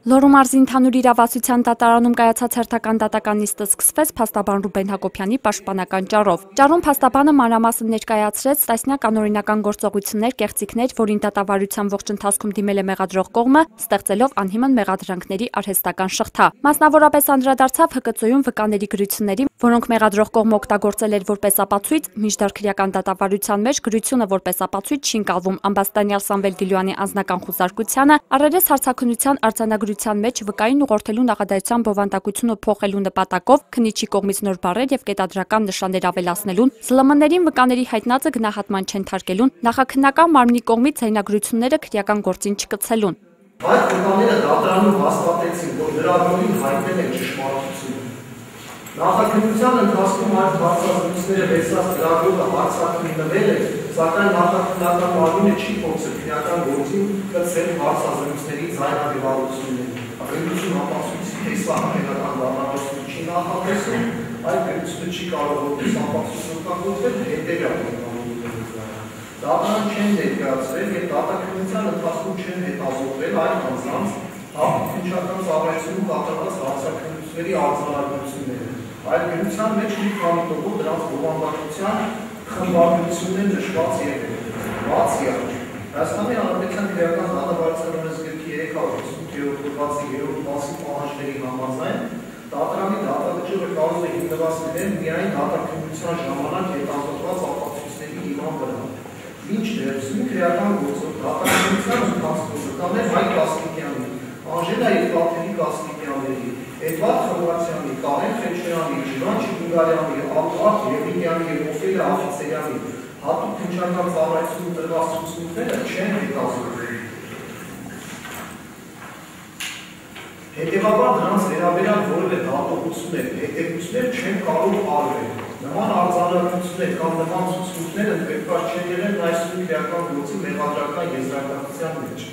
Լոռու մարզի ընդհանուր իրավասության դատարանում կայացած հերթական դատական նիստը սկսվեց փաստաբան Ռուբեն Հակոբյանի պաշտպանական ճառով։ Ճառում փաստաբանը մանրամասն ներկայացրեց տասնյակ անօրինական գործողություններ, կեղծիքներ, որին դատավարության ողջ ընթացքում դիմել է մեղադրող կողմը, ստեղծելով անհիմն մեղադրանքների արհեստական շղթա։ Մասնավորապես անդրադարձավ ՀԿԾ-ում վկաների գրություններին, որոնք մեղադրող կողմը օգտագործել էր որպես ապացույց, մինչդեռ քրեական դատավարության մեջ գրությունը որպես ապացույց չի ընկալվում Ամբաստանյալ Սամվել Դիլոյանի անձնական խուզարկությանը, առերես հարցաքննության արձանագրության մեջ վկային ուղղորդելու նախադասության բովանդակությունը փոխելու նպատակով քննիչի կողմից նոր բառեր եւ կետադրական նշաններ ավելացնելուն, ԶԼՄ-ներին վկաների հայտնածը գնահատման չընթարկելուն, նախաքննական մարմնի կողմից ձայնագրությունները քրեական գործին չկցելուն։ Այդ վկաները դատարանում հաստատեցին, որ լրագրողին հայտնել են ճշմարտությունը։ Նախաքննության ընթացքում այդ հարցազրույցները վերցած լրագրողը հարցաքննվել է, սակայն նախաքննական մարմինը չի փորձել քրեական գործին կցել հարցազրույցների ձայնագրավորությունները։ Գրություն ապացույցի տեսահայերական դառնալուց չի նախատեսում, այդ գրությունը չի կարող որպես ապացույց օգտագործել հետևյալ կանոններով։ Դատարան չեն ներկայացրել եւ դատաքննության ընթացքում չեն հետազոտվել այդ անձանց հաղորդչական ծառայությունում կատարված հարցաքննությունների արձանագրությունները։ Այդ գրության մեջ մի քանի տոկոս դրանց բովանդակության խմբագրություններ նշված եղել։ Բացի այդ, Հայաստանի Հանրապետության քրեական դատավարության օրենսգրքի 358-րդ հոդվածի 3-րդ մասի պահանջների համաձայն դատարանի դատավճիռը կարող է հիմնված լինել միայն դատաքննության ժամանակ հետազոտված ապացույցների հիման վրա։ Մինչդեռ սույն քրեական գործով դատաքննության ընթացքում վկաներ Հայկ Կասկիկյանի, Անժելա Երկաթելի Կասկիկյանների, Էդվարդ Խորվաթյանի, Կարեն Խեչյանի, Ջիվան Չիբուլարյանի, Ալբարտ Եվիդյանի եւ Օֆելիա Աֆիցերյանի հատուկ քննչական ծառայությունում տրված ցուցմունքները չեն հետազոտվել։ Հետևաբար նրանց վերաբերյալ որևէ դատողություններ, հետևություններ չեն կարող արվել։ Նման արձանագրություններ կամ նման ցուցմունքներ ընդգրկված չեն եղել այսօր քրեական գործի մեղադրական եզրակացության մեջ։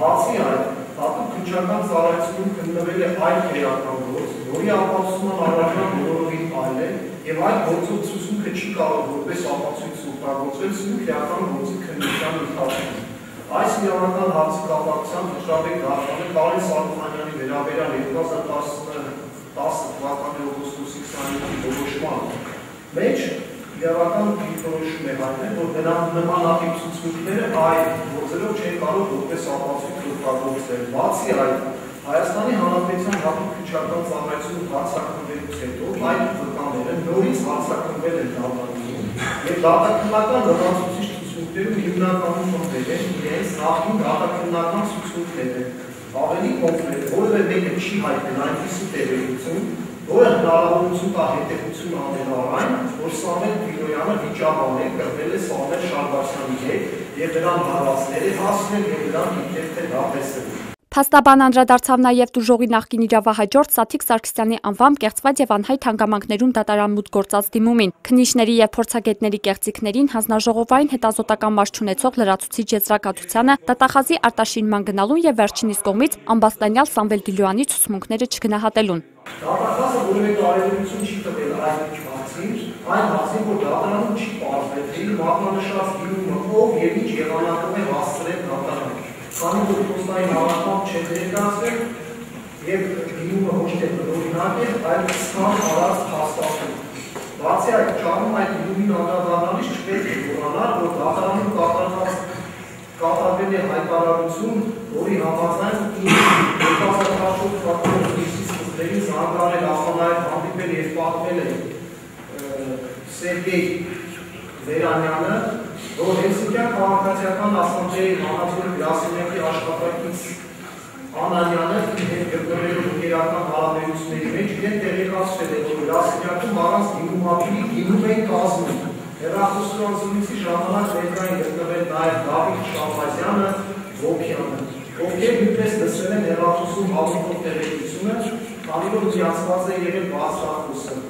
Բացի այդ, հատուկ քննչական ծառայությունում քննվել է այլ քրեական գործ, որի ապացուցման առարկան բոլորովին այլ է, եւ այդ գործով ցուցմունքը չի կարող որպես ապացույց օգտագործվել սույն քրեական գործի քննության ընթացքում։ Այս իրավական հարցի կապակցությամբ վճռաբեկ դատարանը Կարեն Սարգսյանյանի վերաբերյալ 2010 թվականի օգոստոսի 27-ի որոշման մեջ իրավական դիրքորոշում է հայտնել, որ նրանք նմանատիպ ցուցմունքները այլ գործերով չեն կարող որպես ապացույց օգտագործել։ Բացի այդ, Հայաստանի Հանրապետության հատուկ քննչական ծառայությունում հարցաքննվելուց հետո այդ վկաները նորից հարցաքննվել են դատարանում եւ դատաքննական լրացուցիչ ցուցմունքներում հիմնականում խմբել են իրենց նախին դատաքննական ցուցմունքները։ Ավելի կոնկրետ, որևէ մեկը չի հայտնել այնպիսի տեղեկություն, որը հնարավորություն տա հետևություն անելու այն, որ Սամվել Դիլոյանը վիճաբան է կրվել է Սամվել Շարբասյանի հետ եւ նրան հարվածներ է հասցնել եւ նրան իբրև թե դա տեսել։ Փաստաբան անդրադարձավ նաև դուժողի նախկին իրավահաջորդ Սաթիկ Սարգսյանի անվամբ կեղծված եւ անհայտ հանգամանքներում դատարան մուտք գործած դիմումին, քննիչների եւ փորձագետների կեղծիքներին, հանձնաժողովային հետազոտական մաս չունեցող լրացուցիչ եզրակացությանը, դատախազի արտաշինման գնալուն եւ վերջինիս կողմից Ամբաստանյալ Սամվել Դիլոյանի ցուցմունքները չգնահատելուն։ Դատախազը որևէ կարևորություն չի տվել այդ հարցին, այն հարցին, որ դատարանում չի պարզվել մատնանշած դիմումը ով եւ ինչ եղանակով է հասցրել դատարանը։ Քանի որ փոստային հավաստման չեն ներկայացրել եւ դիմումը ոչ թե օրինակ է, այլ սխալ արած հաստատում։ Բացի այդ, ճառում այդ դիմումին անդրադառնալիս չպետք է մոռանալ, որ դատարանում կատարվել է հայտարարություն, որի համաձայն 2014 թվականի հունիսի սկզբին զանգարել Ախանայել հանդիպել եւ պատմել է Սերգեյ Վերանյանը, որ Հելսինկյան քաղաքացիական ասամբլեայի հանածուր գրասենյակի աշխատակից Անանյանը հետ գտնվելու ընկերական հարաբերությունների մեջ իրեն տեղեկացրել է, որ գրասենյակում առանց դիմումապիրի դիմում էին կազմում։ Հեռախոսազրույցի ժամանակ ներկա են գտնվել նաև Դավիթ Շահբազյանը, Ոգյանը, ովքեր նույնպես լսել են հեռախոսում հաղորդող տեղեկությունը, քանի որ միացված է եղել բարձրախոսը։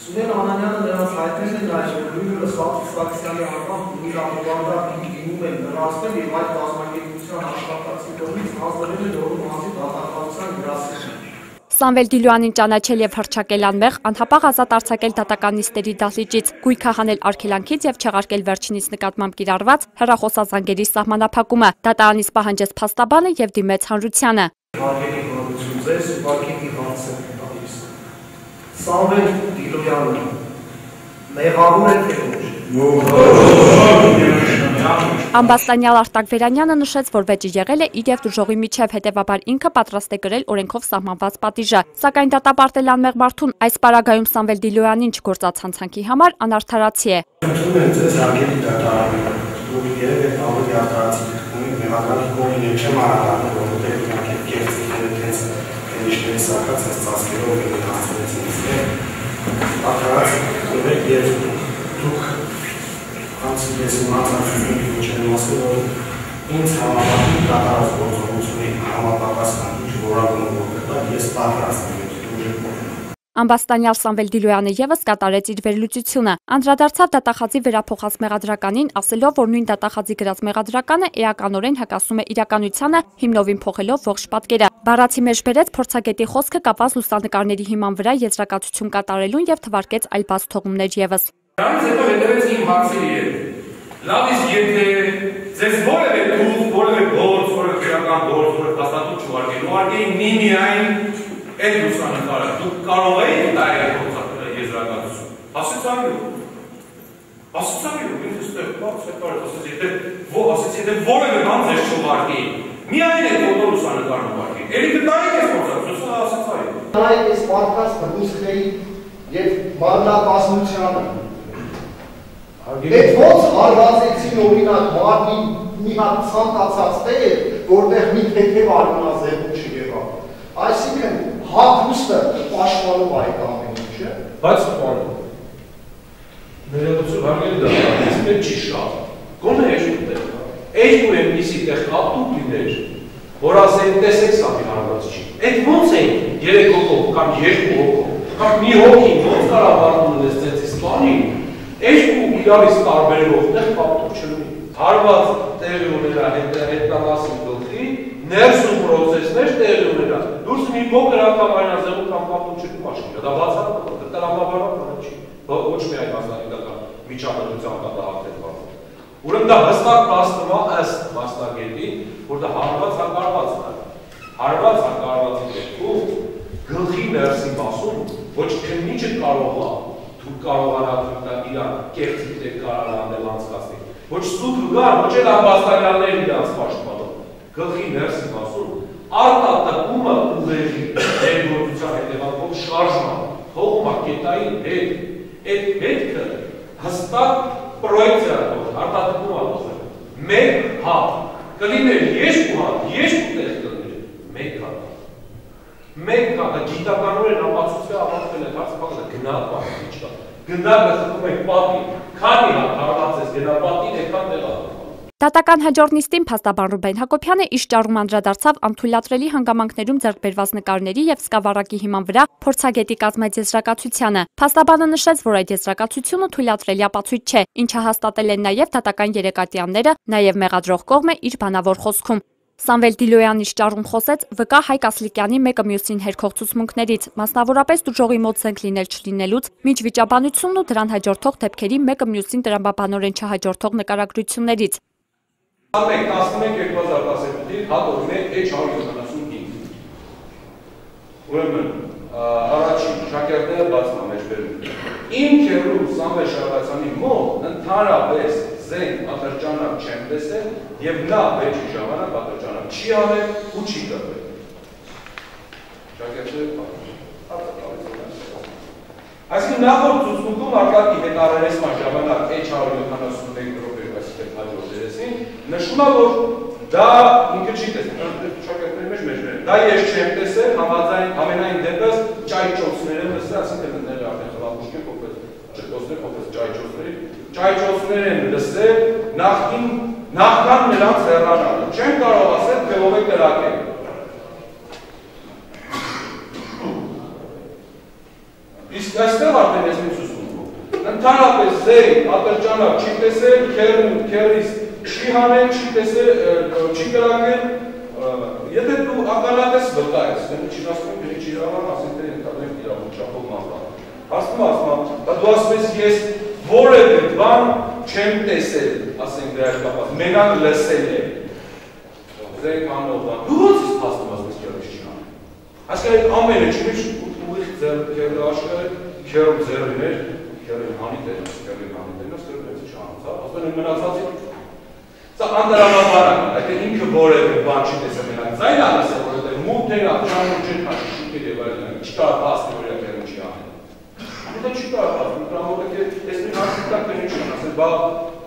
Սուրեն Անանյանը նրանց հայտնել է նաև, որ նույնը Սաթիկ Սարգսյանի անվամբ իրավաբանական դիմում են լրացվել եւ այդ կազմակերպության աշխատակցի կողմից հանձնվել է Լոռու մարզի դատախազության գրասենյակ։ Սամվել Դիլոյանին ճանաչել եւ հռչակել անմեղ, անհապաղ ազատ արձակել դատական նիստերի դահլիճից, գույքը հանել արգելանքից եւ չեղարկել վերջինիս նկատմամբ կիրառված հեռախոսազանգերի սահմանափակումը, դատարանից պահանջեց փաստաբանը եւ դիմեց հանրությանը։ Սամվել Դիլոյանը մեղավոր է թե ոչ։ Ամբաստանյալ Արտակ Վերանյանը նշեց, որ վեճը եղել է իր եւ դժողի միջև, հետեւաբար ինքը պատրաստ է կրել օրենքով սահմանված պատիժը, սակայն դատապարտել անմեղ մարդուն այս պարագայում Սամվել Դիլոյանին չգործած հանցանքի համար անարդարացի է։ Ընդունում եմ ձեզ հարգելի դատարան, դուք երբ ավելի արդարացի դեպքում մեղադրանքի կողմին չեմ արարանում, որովհետեւ իհարկե կեղծիքները դες ինչպես սակած այս ծածկերով են հասցրեցին։ Արդարացի եւ դուք Անցնես մացածությունների ոչեն մասը, որ ինձ համապատի կատարած գործողությունի համապատասխան ինչ որակում որկտա, ես պատրաստ եմ Ամբաստանյալ Սամվել Դիլոյանը եւս կատարեց իր վերլուծությունը, անդրադարձավ դատախազի վերափոխած մեղադրականին, ասելով, որ նույն դատախազի գրած մեղադրականը էականորեն հակասում է իրականությանը, հիմնովին փոխելով ողջ պատկերը։ Բառացի մեջ բերեց փորձագետի խոսքը կապված լուսանկարների հիման վրա եզրակացություն կատարելուն եւ թվարկեց այլ բաց թողումներ եւս։ Դրանից հետո հետևեց իմ հարցերի հետ։ Լավ իսկ եթե ձեզ որևէ թուղթ, որևէ գործ, որևէ քրական գործ, որևէ հաստատում չուղարկել, ուղարկեին միմիայն այդ լուսանկարը, դուք կարող եք դա եզրակացություն։ Ասացի ինձ ստեղ բաց ասեցի եթե որևէ բան ձեզ չուղարկեին, միայն այդ ֆոտո լուսանկարն ուղարկեին։ Էլի կտայիք ես գործակցությունը ասացի։ Նայեք այս մարդկանց բռնուցքների եւ մարմնակազմությանը։ Այդ ոնց հարվածեցին օրինակ մարմնի մի հատ ցանկացած տեղ, որտեղ մի թեթև արմնազերում չեղավ։ Այսինքն հագուստը պաշտպանում այդ ամեն ինչը։ Բայց պարոն, ներողություն հարգելի դատարան, ես մեկ չի շատ, գոնե երկու տեղ, երկու այնպիսի տեղ կապտուկ լիներ, որ ասեն տեսեք սա մի հարված չի։ Այդ ոնց էին 3 հոգով կամ 2 հոգով, կամ մի հոգի ոնց կարող վարդում ունես ծեցից բանին, երկու իրարից տարբերելով տեղ կապտուկ չլինի։ Հարված տեղի ունենա հետնամասին գլխի, ներսում պրոցեսներ տեղի ունենա, դուրս մի փոքր անգամ այնազեղում կամ կապտուկ չլինի մաշկինը, դա բացառ տրամաբանական չի, ոչ միայն մասնագիտական միջամտությամբ դատահարել բանը։ Ուրեմն դա հստակ փաստում է ըստ մասնագետի, որ դա հարված հակարվածն է։ Հարված հակարվածի դեպքում գլխի ներսի մասում ոչ թե ինչը կարող է դու կարողանալ իր կեղծիքներ կարողանալ անցկացնել։ Ոչ սուտ գար, ոչ էլ ամբաստանյալներ իրաց պաշտպանող։ Գլխի ներսի մասում արտատկումը ուղեղի ներգործության հետևանքով շարժման, հողմա կետային հետ, այդ հետքը հստակ պրոյեկցիա արտատկում ալոխել։ Մեկ հատ, կլիներ երկու հատ, երկու տեղ կլիներ, մեկ հատ։ Մեկ հատ, գիտականորեն ապացուցվի ավարտվել է հարցապակը գնալ պատի չկա։ Գնալը խփում եք պատի, քանի հատ հարվածես գնալ պատին, եկան տեղա։ Դատական հաջորդ նիստին փաստաբան Ռուբեն Հակոբյանը իր ճառում անդրադարձավ անթույլատրելի հանգամանքներում ձեռք բերված նկարների եւ սկավառակի հիման վրա փորձագետի կազմած եզրակացությանը։ Փաստաբանը նշեց, որ այդ եզրակացությունը թույլատրելի ապացույց չէ, ինչը հաստատել են նաեւ դատական երեկատյանները, նաեւ մեղադրող կողմը իր բանավոր խոսքում։ Սամվել Դիլոյանի ճառում խոսեց վկա Հայկ Ասլիկյանի մեկը մյուսին հերքող ցուցմունքներից, մասնավորապես դժողի մոտ զենք լինել չլինելուց, միջ վիճաբանությունն ու դրան հաջորդող դեպքերի մեկը մյուսին տրամաբանորեն չհաջորդող նկարագրություններից։ Ամեն 11-2012-ին հատորում է H175։ Ուրեմն առաջին շակերտները բացում մեջ բերում։ Իմ քերում Սամվել Շարվացյանի մոտ ընդհանրապես զենք ատրճանակ չեմ տեսել եւ նա վեճի ժամանակ ատրճանակ չի անել ու չի կրվել։ Շակերտները այսինքն նախորդ ցուցմունքում արկածի հետ առերեսման ժամանակ H171 ռոպեկասի հաջորդ երեսին նշում է, որ դա ինքը չի տեսել, շակերտների մեջ մեջբերել։ Դա ես չեմ տեսել, համենայն դեպս ճայճոցները լսել, ասինքն ները արդեն խլապուշկ են փոխել, ճետոսներ փոխել ճայճոցների, ճայճոցներ են լսել նախքան նրանց հեռանալը։ Չեմ կարող ասել, թե ով է կրակել։ Իսկ այստեղ արդեն ես մի ցուցում։ Ընդհանրապես զենք, ատրճանակ չի տեսել, քերից չի հանել, չի տեսել, չի կրակել, Եթե դու ականատես վկա ես, չի ասում եմ իրավան, ասենք թե ընդհանրեն իրավունքով մատան։ Ասում, դու ասում ես ես որևէ բան չեմ տեսել, ասենք դրա հետ կապված, մենակ լսել եմ։ Ձեր կանով բան։ Դու ո՞նց ես փաստում ասում ես քերոջ չի անում։ Այսինքն ամենը չի ուղիղ ձեր քերո աշխարհը քերո ձերներ, քերո հանիտերս, չի անում, ասում են մնացածի Սա անդրադառնալը, այդ ինքը որևէ բան չի տեսել մենակ ձայն ասել, որովհետև մուտները աղջանում չեն հաշվի շուտեր եւ այլն, չկար փաստի որ եկել չի անել։ Դա չի կարող ասել, դրամատիկը տեսնի հաշվի տակ չի ասել, բա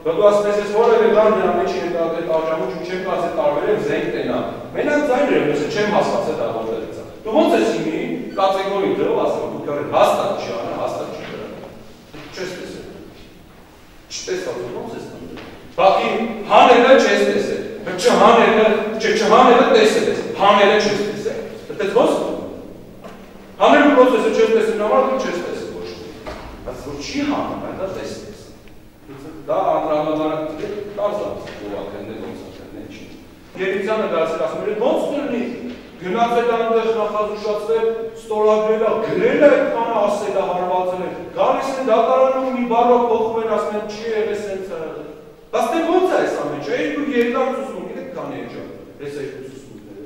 դու ասես ես որևէ բան դրա մեջ են այդ աղջամուճը չեմ կարծել տարբերել զենք տենա։ Մենակ ձայները լսել չեմ հասկացել դա որտեղից է։ Դու ո՞նց ես իմի կատեգորի դրով ասում, դու կարող հաստատ չի անել, հաստատ չի դրա։ Չես տեսել։ Չտեսավ ո՞նց ես Բակի հանելը չես տեսել, չհանելը տեսել ես, հանելը չես տեսել, դες ոնց հանելու պրոցեսը չես տեսել, նամար դու չես տեսել ոչ բայց որ չի հանում, դա տեսել ես դա անդրադառնալը կարծած ովակեններ ոնց ասեն չի Երիցյանը դարձել ասում էր ոնց կլինի գնացել այնտեղ նախազուշացվել ստորագրել է գրել է այդքան ասել է հարվածել է գալիս են դատարանում մի բառով փոխում են ասում են չի եղել սենց Բայց դե ո՞նց է այս ամեն ինչը, երկու երկար ցուցմունք եք քանի է ջան, այս երկու ցուցմունքները։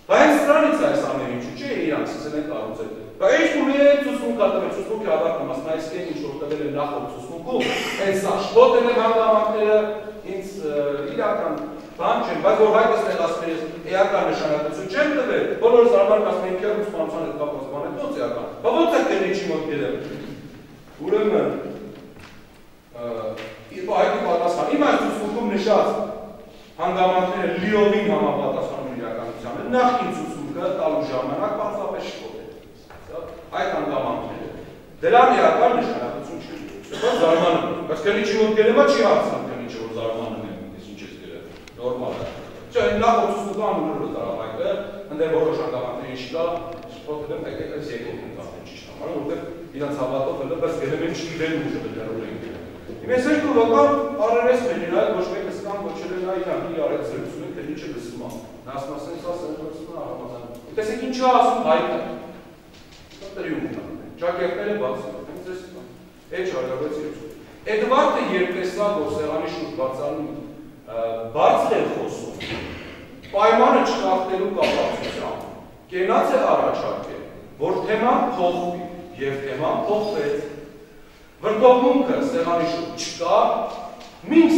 Բայց սրանից է այս ամեն ինչը, չէ՞ իրանք սկսել են կառուցել։ Բայց երկու մի ցուցմունք կատարել, ցուցմունքի հավաքում ասում այս կեն ինչ որ տվել են նախորդ ցուցմունքում, այս շփոթել են հանգամանքները, ինձ իրական բան չեն, բայց որ հայտնել ասում ես էական նշանակություն չեն տվել, բոլորս արմարկ ասում են քեր ուսմանության հետ կապված բան է, ո՞նց էական։ Բա ո՞նց է քնիչի մոտ գելը։ Ուրեմն Այդ պատասխան, իմ այս ցուցմունքում նշած հանգամանքները լիովին համապատասխանում իրականությանը, նախին ցուցմունքը տալու ժամանակ պարզապես շփոթել։ Այդ հանգամանքները դրան էական նշանակություն չի։ Սա զարմանում, բայց քնիչի մոտ գելեմա չի հարցնում քնիչը, որ զարմանում է, ես ինչ ես գրել, նորմալ է։ Չէ, նախ ցուցմունքը անունը տարավայրը, ընդեր որոշ հանգամանքների շտա շփոթել են այս երկու հանգամանքն ճիշտ համար, որովհետև իրանց հավատով հենց բայց գելեմ են չգիտեն ուժը դեռ են։ Ես երկու վկան արերես մենին այդ ոչ մեկը սկան ոչել են այրանք իր արեց զրուցում են, թե ինչ է լսում է։ Նա ասում ասեն, սա սրծում է առամազան։ Տեսեք ինչ է ասում հայտը։ Դա տրիումֆ է։ Ճակերտները բացում, հենց էս բան։ Էջ հարավեց իրություն։ Էդվարդը երբ տեսավ, որ սեղանի շուրջ բարձրանում բարձր է խոսում, պայմանը չխախտելու կապակցությամբ, կենաց է առաջարկել, որ թեման փոխվի, եւ թեման փոխվեց։ Վրդովմունքը սեղանի շուրջ չկա, մինչ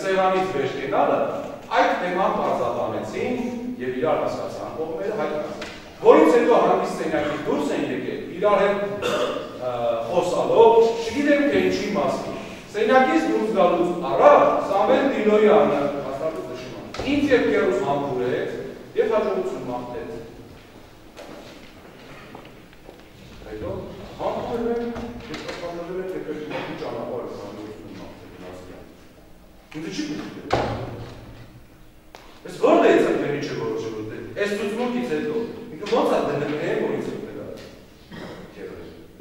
սեղանից վեր կենալը, այդ թեման պարզաբանեցին և իրար հասկացան կողմերը հայտնան։ Որից հետո հանդիս սենյակից դուրս են եկել, իրար հետ խոսալով, չգիտեմ թե ինչի մասին։ Սենյակից դուրս գալուց առաջ Սամվել Դիլոյանը հաստատուց նշում ինձ և կերուս համբուրեց և հաջողություն մաղթեց։ Հետո համբուրել են Ինձ չի գուշտել։ Ես որդ է ես այդ մենի չէ որոշել ուտել։ Ես ծուցմունքից հետո, ինքը ոնց է դնել եմ, որ ինձ ուտել է։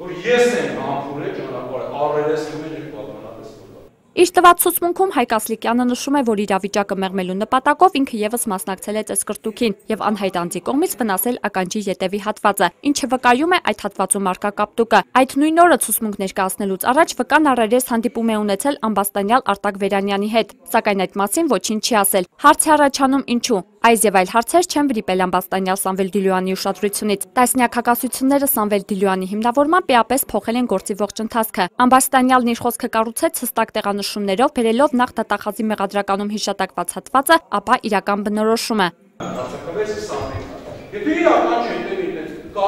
Որ ես եմ համբուրել ճանապարհը, առերես կմեն եք պատմանատես որվա։ Իր տված ցուցմունքում Հայկ Ասլիկյանը նշում է, որ իրավիճակը մեղմելու նպատակով ինքը ևս մասնակցել է ծեսկրտուքին եւ անհայտ անձի կողմից վնասել ականջի ետևի հատվածը, ինչը վկայում է այդ հատվածում առկա կապտուկը։ Այդ նույն օրը ցուցմունք ներկայացնելուց առաջ վկան առերես հանդիպում է ունեցել ամբաստանյալ Արտակ Վերանյանի հետ, սակայն այդ մասին ոչինչ չի ասել։ Հարց է առաջանում ինչու։ Այս եւ այլ հարցեր չեն վրիպել ամբաստանյալ Սամվել Դիլոյանի ուշադրությունից։ Տասնյակ հակասությունները Սամվել Դիլոյանի հիմնավորմամբ էապես փոխել են գործի ողջ ընթացքը։ Ամբաստանյալն իր խոսքը կառուցեց հստակ տեղանշումներով, բերելով նախ դատախազի մեղադրականում հիշատակված հատվածը, ապա իրական բնորոշումը։ Եթե իրական չէ կա,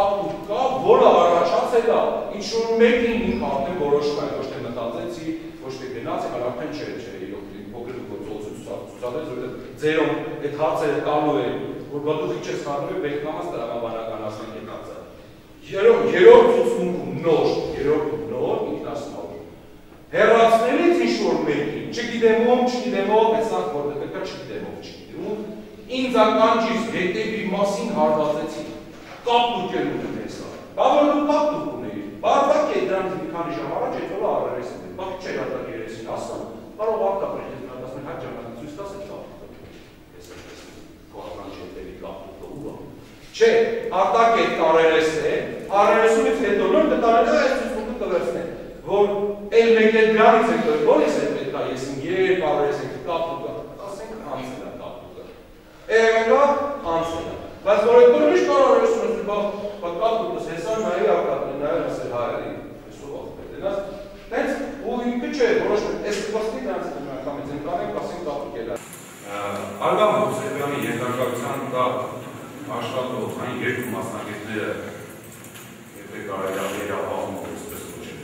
որը առաջացել է, ինչ-որ մեկին ինք արդեն որոշում է, ոչ թե մտածեցի, ոչ թե գնացի, αλλά արդեն չէ, փոքր ցուցադրեց, որովհետև ձերում այդ հարցերը տալու է, որ բատուղի չես խառնում, բեկնամաս տրամաբանականացնենք այդ հարցը։ Երրորդ ցուցմունքում նոր ինքնասնով։ Հեռացնելից ինչ-որ մեկին, չգիտեմ ով, հեսանք որտեղ պետք է չգիտեմ ով, ինձ ականջից հետևի մասին հարվածեցի, կապտուկ էր ուտում հեսա, բա որ դու կապտուկ ունեիր, բարվակ է դրանից մի քանի ժամ առաջ այդ ոլը առերես է, բա չէր ատակ երեսին ասան, կարող արտապրետ ես մնատասմեն հայտ ժամանակ ցույց տաս է կապտուկ, ես կողական չէ տերի կապտուկ, Չէ, արտակետ կարերեսն է, արերեսունից հետո նոր կտարել է այս ծուցմունքը կվերցնեն, որ էլ մեկ էլ դրանից հետո որից է պետք է ես երբ արերես եք կապուկը, ասենք անցել է կապուկը, էմելա անցել է, բայց որ այդ որ միշտ արերեսունից կապուկս հեսար նայի արկատն նայել ասել հայերի, հեսով աղպետ ենաս, տենց ու ինքը չէ, որոշմեն, ես կվաստի դրանց կամից են կանենք, ասենք կապուկ էլ է։ Արգամ Հովսեփյանի ենթարկության կա աշխատող այն երկու մասնագետները, եթե կարելի է վերապահում այսպես կոչել։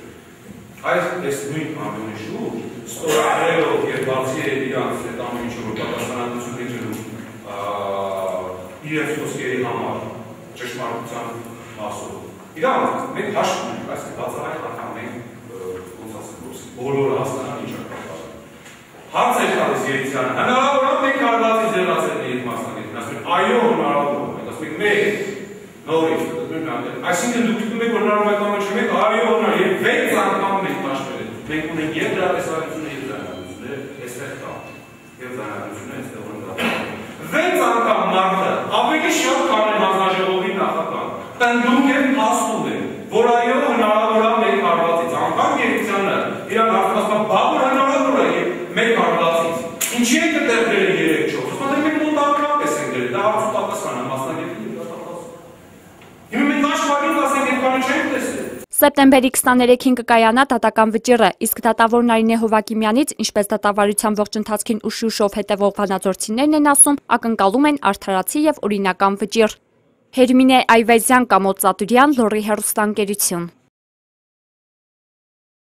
Այս նույն ամենի շուրջ ստորագրելով եւ բացի իրանց այդ ամեն ինչը որ պատասխանատվություն լինելու իրենց խոսքերի համար ճշմարտության մասով։ Իրանք մենք հաշվում ենք, այսինքն բացահայտ անգամ մենք ոնց ասենք բոլորը հասկանան ինչ է կապված։ Հարց է տալիս Երիցյանը, հնարավոր է մենք կարողացի ձեռացել իր մասնագետին, ասում են այո հնարավոր է, ասում ենք մեկ նորից, այսինքն դուք գիտում եք որ հնարավոր է կամ չէ, մենք այո հնարավոր է, եւ 6 անգամ մենք մաշվել ենք, մենք ունենք եւ դրատեսարությունը եւ զանազանությունը, այստեղ կա, եւ զանազանությունը այստեղ ունենք։ 6 անգամ մարդը ավելի շատ քան հանձնաժողովի նախագահ, տնտում եւ ասում է, որ այո հնարավոր է մենք կարողացից, անգամ Երիցյանը իրան հասկացան բավարար հնարավոր է մեկ կարողացից։ Ինչի է կտեղ դրել 3-4, ուսման մենք մոտակրապ ես ենք դրել, դա հարցուտակասան է, մասնագետի դատապաս։ Հիմա մենք աշխարհին ասենք այդ բանը չենք տեսել։ Սեպտեմբերի 23-ին կկայանա դատական վճիռը, իսկ դատավոր Նարինե Հովակիմյանից, ինչպես դատավարության ողջ ընթացքին ուշ-ուշով հետևող վանաձորցիներն են ասում, ակնկալում են արդարացի եւ օրինական վճիռ։ Հերմինե Այվեզյան, Կամոտ Ծատուրյան, Լոռի հեռուստաընկերություն։